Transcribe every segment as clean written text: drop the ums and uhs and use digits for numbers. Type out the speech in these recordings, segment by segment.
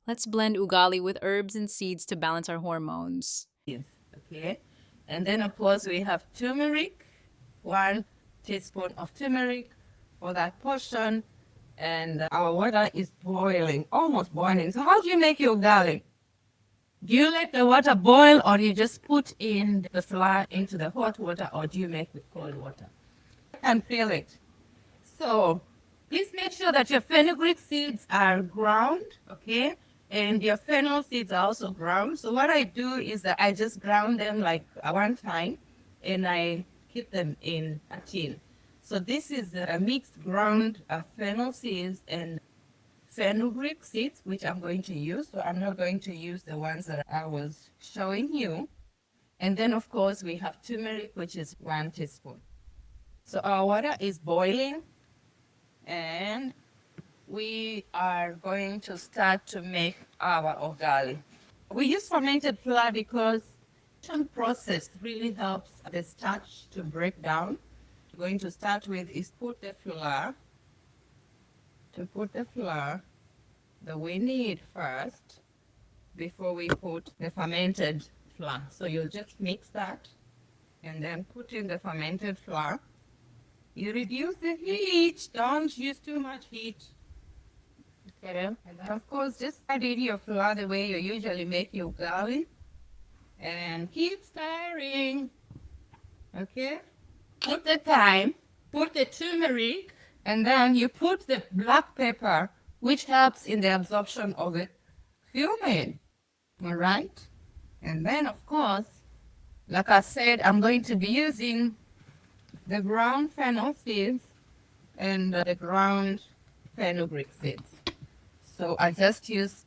Let's blend ugali with herbs and seeds to balance our hormones. Yes, okay. And then, of course, we have turmeric, 1 teaspoon of turmeric for that portion. And our water is boiling, almost boiling. So how do you make your ugali? Do you let the water boil, or do you just put in the flour into the hot water, or do you make with cold water? And feel it. So please make sure that your fenugreek seeds are ground, okay? And your fennel seeds are also ground. So what I do is that I just ground them like one time, and I keep them in a tin. So this is a mixed ground of fennel seeds and fenugreek seeds, which I'm going to use. So I'm not going to use the ones that I was showing you. And then, of course, we have turmeric, which is 1 teaspoon. So our water is boiling, and we are going to start to make our ugali. We use fermented flour because the process really helps the starch to break down. What we're going to start with is put the flour that we need first before we put the fermented flour. So you'll just mix that and then put in the fermented flour. You reduce the heat, don't use too much heat. Okay, and then of course just add in your flour the way you usually make your ugali and keep stirring. Okay, put the thyme, put the turmeric, and then you put the black pepper, which helps in the absorption of the cumin. All right, and then of course, like I said, I'm going to be using the ground fennel seeds and the ground fenugreek seeds. So I just use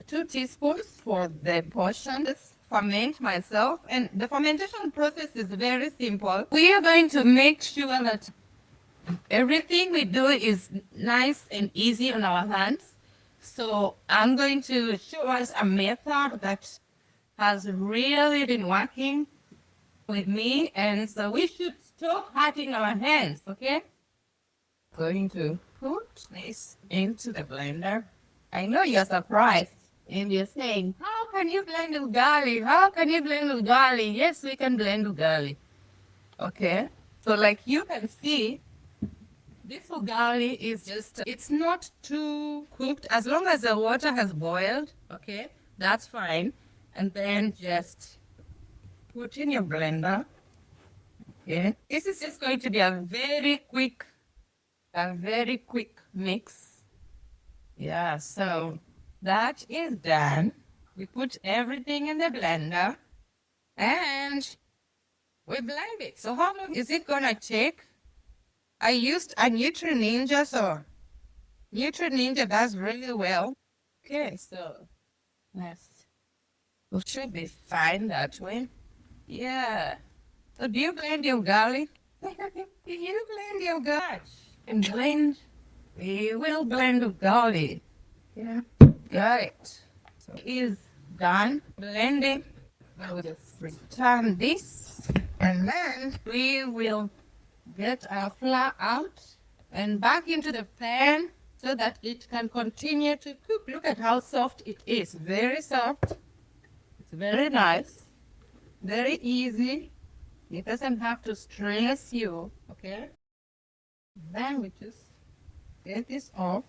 2 teaspoons for the portion. Just ferment myself, and the fermentation process is very simple. We are going to make sure that everything we do is nice and easy on our hands. So I'm going to show us a method that has really been working with me, and so we should stop hurting our hands, okay? Going to put this into the blender. I know you're surprised and you're saying, how can you blend ugali? How can you blend ugali? Yes, we can blend ugali. Okay, so like you can see, this ugali is just, it's not too cooked. As long as the water has boiled, okay, that's fine. And then just put in your blender. Okay, this is just going to be a very quick mix. Yeah, so that is done. We put everything in the blender and we blend it. So how long is it gonna take? I used a Nutri-Ninja, so Nutri-Ninja does really well. Okay, so we should be fine that way. Yeah. So do you blend your garlic? Do you blend your garlic? And blend. We will blend the garlic. Yeah. Got it. So it is done blending. We'll just return this, and then we will get our flour out and back into the pan so that it can continue to cook. Look at how soft it is. Very soft. It's very nice. Very easy. It doesn't have to stress you. Okay. Then we just get this off.